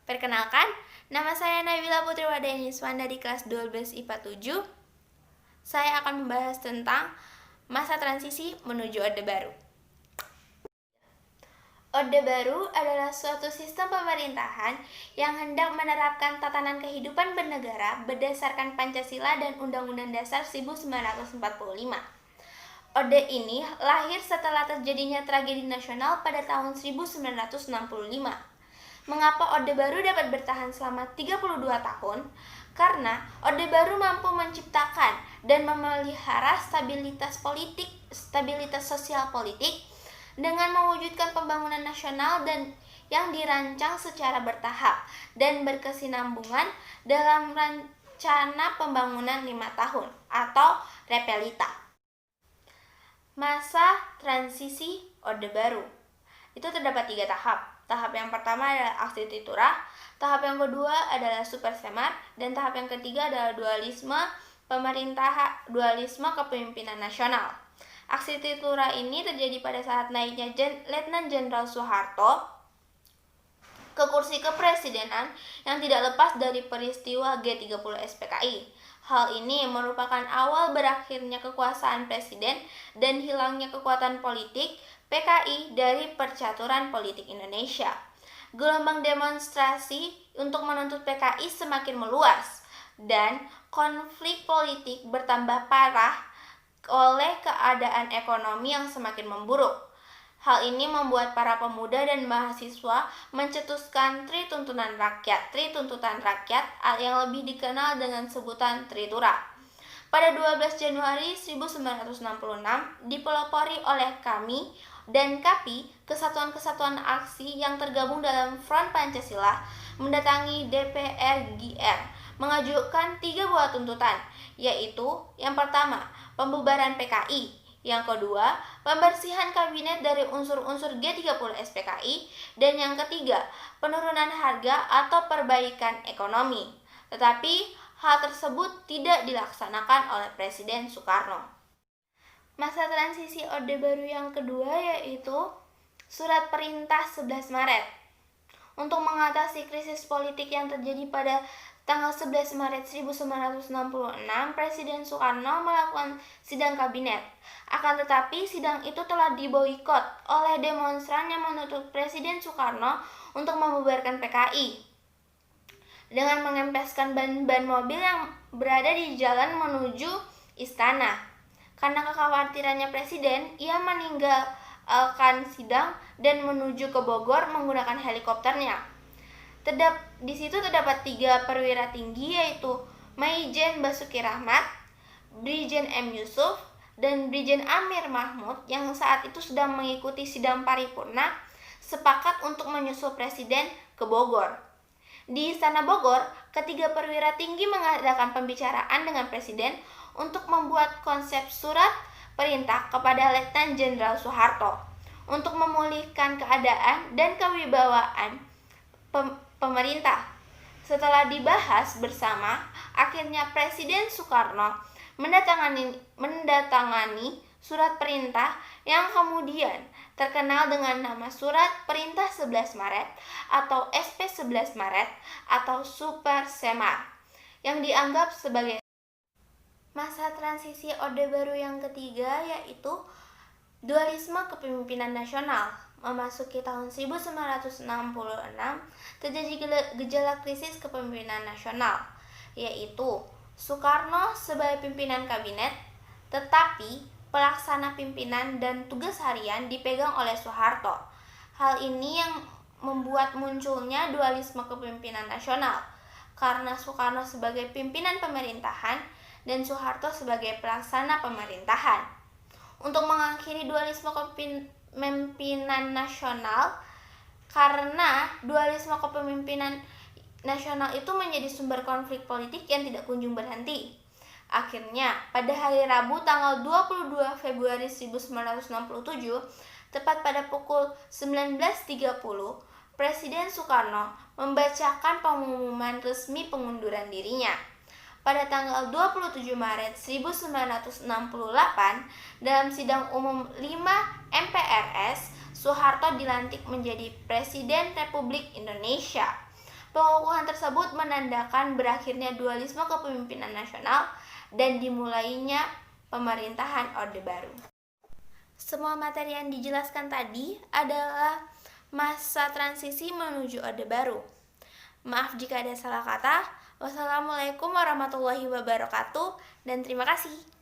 Perkenalkan, nama saya Nabila Putri Wardani dari kelas 12 IPA 7. Saya akan membahas tentang masa transisi menuju Orde Baru. Orde Baru adalah suatu sistem pemerintahan yang hendak menerapkan tatanan kehidupan bernegara berdasarkan Pancasila dan Undang-Undang Dasar 1945. Orde ini lahir setelah terjadinya tragedi nasional pada tahun 1965. Mengapa Orde Baru dapat bertahan selama 32 tahun? Karena Orde Baru mampu menciptakan dan memelihara stabilitas sosial politik dengan mewujudkan pembangunan nasional dan yang dirancang secara bertahap dan berkesinambungan dalam rencana pembangunan 5 tahun atau Repelita. Masa transisi Orde Baru itu terdapat 3 tahap. Tahap yang pertama adalah aksi titurah, tahap yang kedua adalah super semar, dan tahap yang ketiga adalah dualisme kepemimpinan nasional. Aksi titurah ini terjadi pada saat naiknya Letnan Jenderal Soeharto ke kursi kepresidenan yang tidak lepas dari peristiwa G30 SPKI. Hal ini merupakan awal berakhirnya kekuasaan presiden dan hilangnya kekuatan politik PKI dari percaturan politik Indonesia. Gelombang demonstrasi untuk menuntut PKI semakin meluas dan konflik politik bertambah parah oleh keadaan ekonomi yang semakin memburuk. Hal ini membuat para pemuda dan mahasiswa mencetuskan Tri Tuntutan Rakyat yang lebih dikenal dengan sebutan Tritura. Pada 12 Januari 1966 dipelopori oleh KAMI dan KAPI, kesatuan-kesatuan aksi yang tergabung dalam Front Pancasila, mendatangi DPR GR mengajukan 3 buah tuntutan, yaitu yang pertama, pembubaran PKI, yang kedua, pembersihan kabinet dari unsur-unsur G30 SPKI, dan yang ketiga, penurunan harga atau perbaikan ekonomi. Tetapi hal tersebut tidak dilaksanakan oleh Presiden Soekarno. Masa transisi Orde Baru yang kedua yaitu Surat Perintah 11 Maret. Untuk mengatasi krisis politik yang terjadi pada tanggal 11 Maret 1966, Presiden Soekarno melakukan sidang kabinet. Akan tetapi, sidang itu telah diboikot oleh demonstran yang menuntut Presiden Soekarno untuk membubarkan PKI dengan mengempeskan ban-ban mobil yang berada di jalan menuju istana. Karena kekhawatirannya Presiden, ia meninggalkan sidang dan menuju ke Bogor menggunakan helikopternya. Di situ terdapat 3 perwira tinggi, yaitu Maijen Basuki Rahmat, Brigjen M. Yusuf, dan Brigjen Amir Mahmud yang saat itu sedang mengikuti sidang paripurna sepakat untuk menyusul Presiden ke Bogor. Di Istana Bogor, ketiga perwira tinggi mengadakan pembicaraan dengan Presiden untuk membuat konsep surat perintah kepada Letnan Jenderal Soeharto untuk memulihkan keadaan dan kewibawaan pemerintah. Setelah dibahas bersama, akhirnya Presiden Soekarno mendatangani surat perintah yang kemudian terkenal dengan nama Surat Perintah 11 Maret atau SP 11 Maret atau Super Semar, yang dianggap sebagai masa transisi Orde Baru yang ketiga yaitu dualisme kepemimpinan nasional. Memasuki tahun 1966, terjadi gejala krisis kepemimpinan nasional, yaitu Soekarno sebagai pimpinan kabinet, tetapi pelaksana pimpinan dan tugas harian dipegang oleh Soeharto. Hal ini yang membuat munculnya dualisme kepemimpinan nasional, karena Soekarno sebagai pimpinan pemerintahan dan Soeharto sebagai pelaksana pemerintahan. Untuk mengakhiri dualisme kepemimpinan nasional, karena dualisme kepemimpinan nasional itu menjadi sumber konflik politik yang tidak kunjung berhenti. Akhirnya, pada hari Rabu tanggal 22 Februari 1967, tepat pada pukul 19.30, Presiden Soekarno membacakan pengumuman resmi pengunduran dirinya. Pada tanggal 27 Maret 1968, dalam sidang umum 5 MPRS, Soeharto dilantik menjadi Presiden Republik Indonesia. Pengukuhan tersebut menandakan berakhirnya dualisme kepemimpinan nasional dan dimulainya pemerintahan Orde Baru. Semua materi yang dijelaskan tadi adalah masa transisi menuju Orde Baru. Maaf jika ada salah kata. Wassalamualaikum warahmatullahi wabarakatuh dan terima kasih.